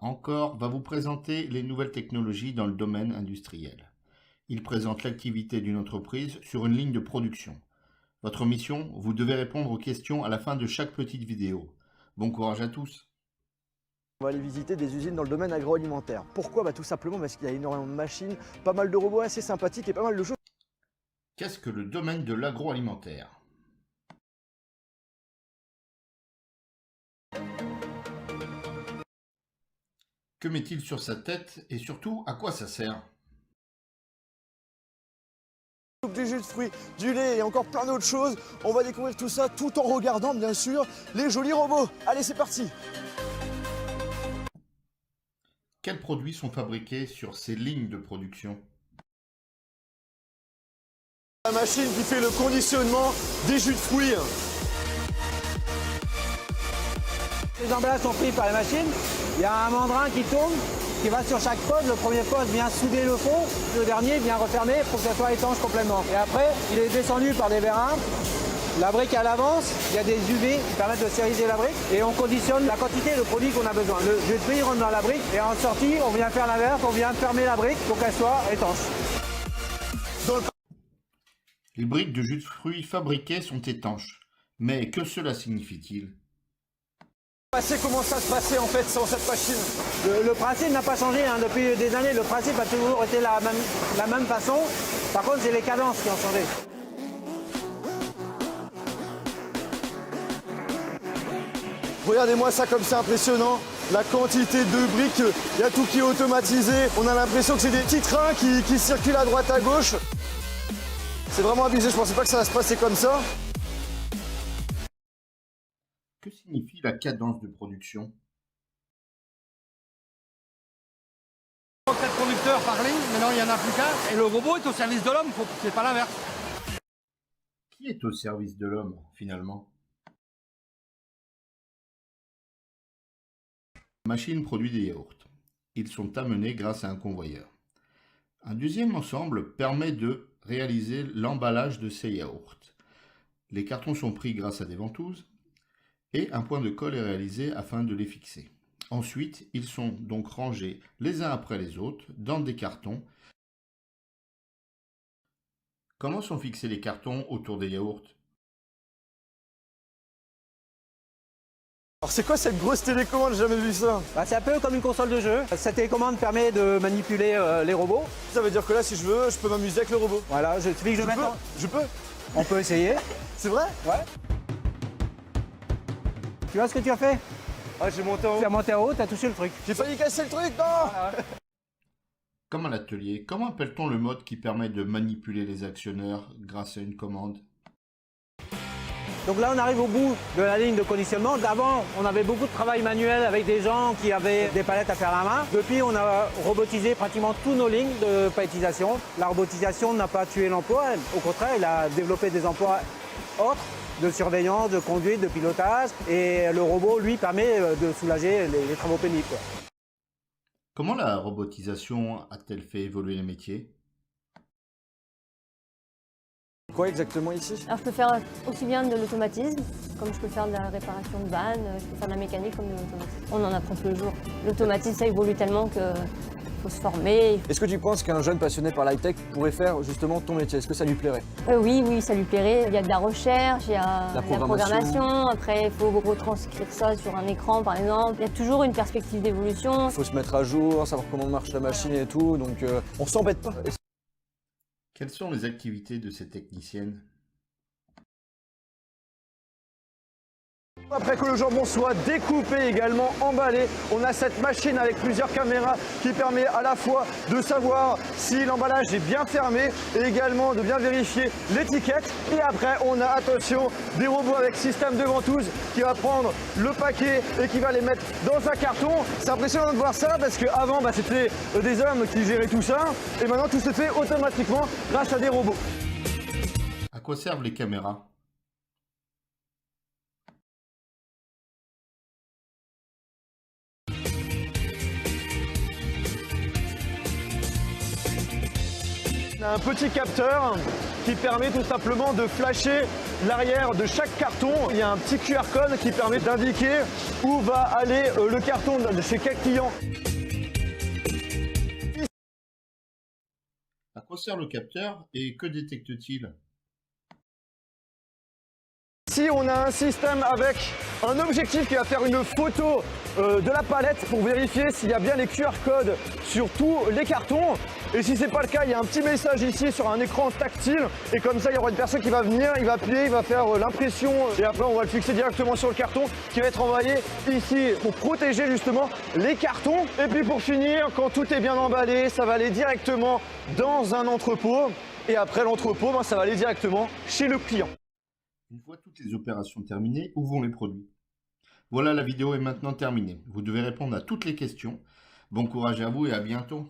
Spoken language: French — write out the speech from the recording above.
Encore va vous présenter les nouvelles technologies dans le domaine industriel. Il présente l'activité d'une entreprise sur une ligne de production. Votre mission, vous devez répondre aux questions à la fin de chaque petite vidéo. Bon courage à tous! On va aller visiter des usines dans le domaine agroalimentaire. Pourquoi? Tout simplement parce qu'il y a énormément de machines, pas mal de robots assez sympathiques et pas mal de choses. Qu'est-ce que le domaine de l'agroalimentaire? Que met-il sur sa tête et surtout à quoi ça sert? Du jus de fruits, du lait et encore plein d'autres choses. On va découvrir tout ça tout en regardant bien sûr les jolis robots. Allez, c'est parti! Quels produits sont fabriqués sur ces lignes de production? La machine qui fait le conditionnement des jus de fruits. Les emballages sont pris par la machine. Il y a un mandrin qui tourne, qui va sur chaque pod. Le premier pod vient souder le fond, le dernier vient refermer pour que ça soit étanche complètement. Et après, il est descendu par des vérins. La brique à l'avance, il y a des UV qui permettent de stériliser la brique et on conditionne la quantité de produit qu'on a besoin. Le jus de fruits rentre dans la brique et en sortie, on vient faire l'inverse, on vient fermer la brique pour qu'elle soit étanche. Les briques de jus de fruits fabriquées sont étanches. Mais que cela signifie-t-il? Comment ça se passait en fait sans cette machine? Le principe n'a pas changé depuis des années. Le principe a toujours été la même façon. Par contre, c'est les cadences qui ont changé. Regardez-moi ça comme c'est impressionnant. La quantité de briques, il y a tout qui est automatisé. On a l'impression que c'est des petits trains qui circulent à droite à gauche. C'est vraiment abusé, je pensais pas que ça va se passer comme ça. Que signifie la cadence de production? 4 producteurs par ligne, maintenant il n'y en a plus qu'un, et le robot est au service de l'homme, c'est pas l'inverse. Qui est au service de l'homme, finalement? La machine produit des yaourts. Ils sont amenés grâce à un convoyeur. Un deuxième ensemble permet de réaliser l'emballage de ces yaourts. Les cartons sont pris grâce à des ventouses et un point de colle est réalisé afin de les fixer. Ensuite, ils sont donc rangés les uns après les autres dans des cartons. Comment sont fixés les cartons autour des yaourts? Alors c'est quoi cette grosse télécommande? J'ai jamais vu ça. C'est un peu comme une console de jeu. Cette télécommande permet de manipuler les robots. Ça veut dire que là, si je veux, je peux m'amuser avec le robot. Voilà, je suffit que je mette. Je peux. On peut essayer. C'est vrai? Ouais. Tu vois ce que tu as fait? Ah, j'ai monté en haut. Tu as monté en haut, tu as touché le truc. J'ai failli casser le truc, non! Comme à l'atelier, comment appelle-t-on le mode qui permet de manipuler les actionneurs grâce à une commande? Donc là, on arrive au bout de la ligne de conditionnement. Avant, on avait beaucoup de travail manuel avec des gens qui avaient des palettes à faire à la main. Depuis, on a robotisé pratiquement toutes nos lignes de palettisation. La robotisation n'a pas tué l'emploi. Au contraire, elle a développé des emplois autres, de surveillance, de conduite, de pilotage. Et le robot, lui, permet de soulager les travaux pénibles. Comment la robotisation a-t-elle fait évoluer les métiers? Quoi exactement ici? Alors je peux faire aussi bien de l'automatisme, comme je peux faire de la réparation de vannes, je peux faire de la mécanique comme de l'automatisme. On en apprend tous les jours. L'automatisme, ça évolue tellement qu'il faut se former. Est-ce que tu penses qu'un jeune passionné par l'high-tech pourrait faire justement ton métier? Est-ce que ça lui plairait? Oui, ça lui plairait. Il y a de la recherche, il y a La de la programmation. Après, il faut retranscrire ça sur un écran, par exemple. Il y a toujours une perspective d'évolution. Il faut se mettre à jour, savoir comment marche la machine et tout, donc on s'embête pas. Quelles sont les activités de ces techniciennes? Après que le jambon soit découpé, également emballé, on a cette machine avec plusieurs caméras qui permet à la fois de savoir si l'emballage est bien fermé et également de bien vérifier l'étiquette. Et après, on a, attention, des robots avec système de ventouse qui va prendre le paquet et qui va les mettre dans un carton. C'est impressionnant de voir ça parce qu'avant, c'était des hommes qui géraient tout ça et maintenant tout se fait automatiquement grâce à des robots. À quoi servent les caméras? On a un petit capteur qui permet tout simplement de flasher l'arrière de chaque carton, il y a un petit QR code qui permet d'indiquer où va aller le carton de chez quel client. À quoi sert le capteur et que détecte-t-il? Ici, on a un système avec un objectif qui va faire une photo de la palette pour vérifier s'il y a bien les QR codes sur tous les cartons. Et si ce n'est pas le cas, il y a un petit message ici sur un écran tactile. Et comme ça, il y aura une personne qui va venir, il va appuyer, il va faire l'impression. Et après, on va le fixer directement sur le carton qui va être envoyé ici pour protéger justement les cartons. Et puis pour finir, quand tout est bien emballé, ça va aller directement dans un entrepôt. Et après l'entrepôt, ça va aller directement chez le client. Une fois toutes les opérations terminées, où vont les produits? Voilà, la vidéo est maintenant terminée. Vous devez répondre à toutes les questions. Bon courage à vous et à bientôt.